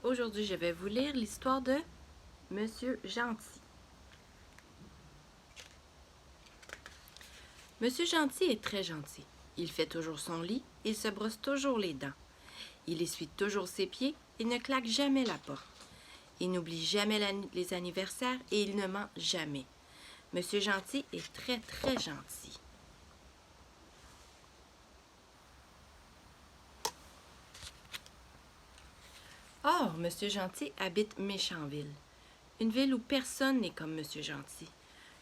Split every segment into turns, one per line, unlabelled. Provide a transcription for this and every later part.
Aujourd'hui, je vais vous lire l'histoire de Monsieur Gentil. Monsieur Gentil est très gentil. Il fait toujours son lit, il se brosse toujours les dents. Il essuie toujours ses pieds et ne claque jamais la porte. Il n'oublie jamais les anniversaires et il ne ment jamais. Monsieur Gentil est très, très gentil. Or, Monsieur Gentil habite Méchanville. Une ville où personne n'est comme Monsieur Gentil.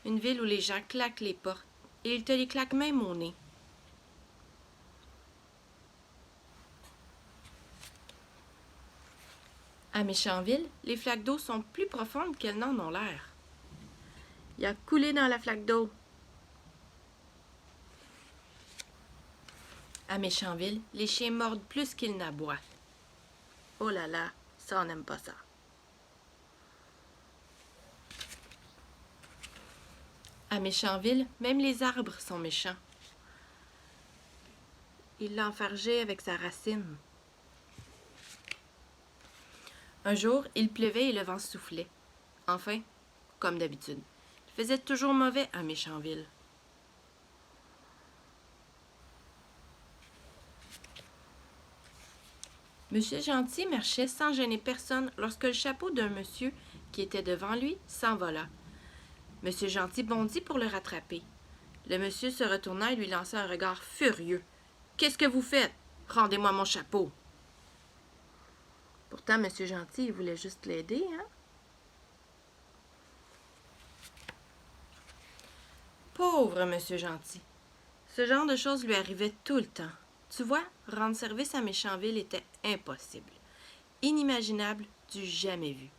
Une ville où les gens claquent les portes et ils te les claquent même au nez. À Méchanville, les flaques d'eau sont plus profondes qu'elles n'en ont l'air. Il a coulé dans la flaque d'eau. À Méchanville, les chiens mordent plus qu'ils n'aboient. Oh là là, ça on n'aime pas ça. À Méchanville, même les arbres sont méchants. Il l'a enfargé avec sa racine. Un jour, il pleuvait et le vent soufflait. Enfin, comme d'habitude, il faisait toujours mauvais à Méchanville. Monsieur Gentil marchait sans gêner personne lorsque le chapeau d'un monsieur qui était devant lui s'envola. Monsieur Gentil bondit pour le rattraper. Le monsieur se retourna et lui lança un regard furieux. « Qu'est-ce que vous faites? Rendez-moi mon chapeau! » Pourtant, Monsieur Gentil, il voulait juste l'aider, hein? Pauvre Monsieur Gentil! Ce genre de choses lui arrivait tout le temps. Tu vois, rendre service à Méchanville était impossible. Inimaginable, du jamais vu.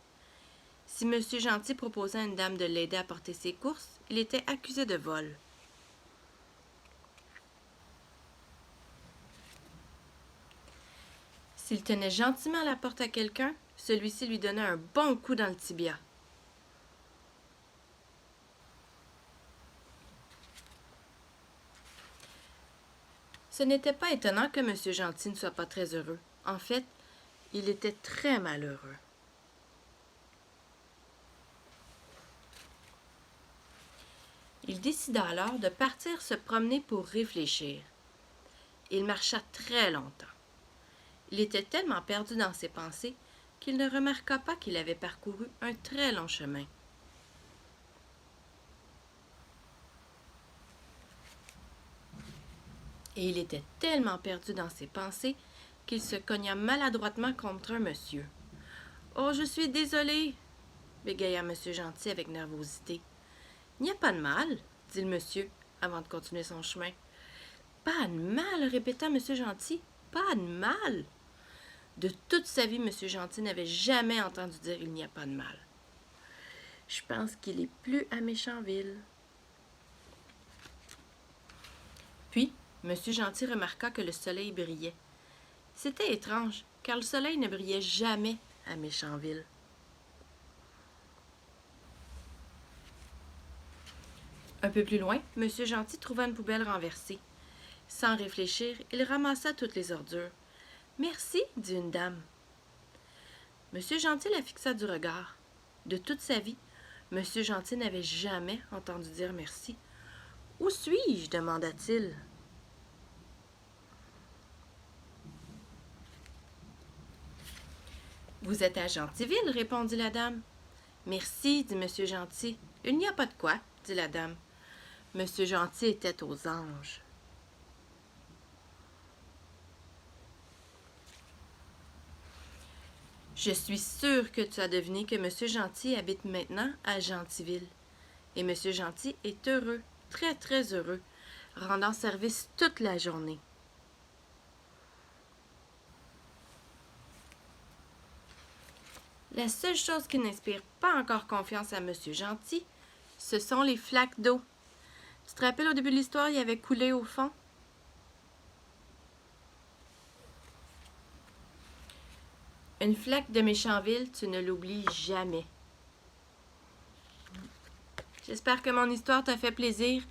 Si Monsieur Gentil proposait à une dame de l'aider à porter ses courses, il était accusé de vol. S'il tenait gentiment la porte à quelqu'un, celui-ci lui donnait un bon coup dans le tibia. Ce n'était pas étonnant que Monsieur Gentil ne soit pas très heureux. En fait, il était très malheureux. Il décida alors de partir se promener pour réfléchir. Il marcha très longtemps. Il était tellement perdu dans ses pensées qu'il ne remarqua pas qu'il avait parcouru un très long chemin. Et il était tellement perdu dans ses pensées qu'il se cogna maladroitement contre un monsieur. « Oh, je suis désolé !» bégaya Monsieur Gentil avec nervosité. « Il n'y a pas de mal, » dit le monsieur, avant de continuer son chemin. « Pas de mal, » répéta Monsieur Gentil. « Pas de mal !» De toute sa vie, Monsieur Gentil n'avait jamais entendu dire « il n'y a pas de mal ». Je pense qu'il est plus à Méchanville. Puis, Monsieur Gentil remarqua que le soleil brillait. C'était étrange, car le soleil ne brillait jamais à Méchanville. Un peu plus loin, Monsieur Gentil trouva une poubelle renversée. Sans réfléchir, il ramassa toutes les ordures. « Merci, » dit une dame. Monsieur Gentil la fixa du regard. De toute sa vie, Monsieur Gentil n'avait jamais entendu dire merci. « Où suis-je? » demanda-t-il. « Vous êtes à Gentilville, » répondit la dame. « Merci, » dit Monsieur Gentil. « Il n'y a pas de quoi, » dit la dame. Monsieur Gentil était aux anges. Je suis sûre que tu as deviné que Monsieur Gentil habite maintenant à Gentilville. Et Monsieur Gentil est heureux, très très heureux, rendant service toute la journée. La seule chose qui n'inspire pas encore confiance à Monsieur Gentil, ce sont les flaques d'eau. Tu te rappelles, au début de l'histoire, il avait coulé au fond? Une flaque de Méchanville, tu ne l'oublies jamais. J'espère que mon histoire t'a fait plaisir.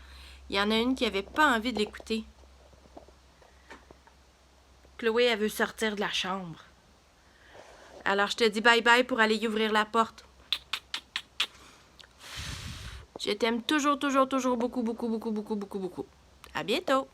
Il y en a une qui n'avait pas envie de l'écouter. Chloé, elle veut sortir de la chambre. Alors, je te dis bye-bye pour aller y ouvrir la porte. Je t'aime toujours, toujours, toujours beaucoup, beaucoup, beaucoup, beaucoup, beaucoup, beaucoup. À bientôt!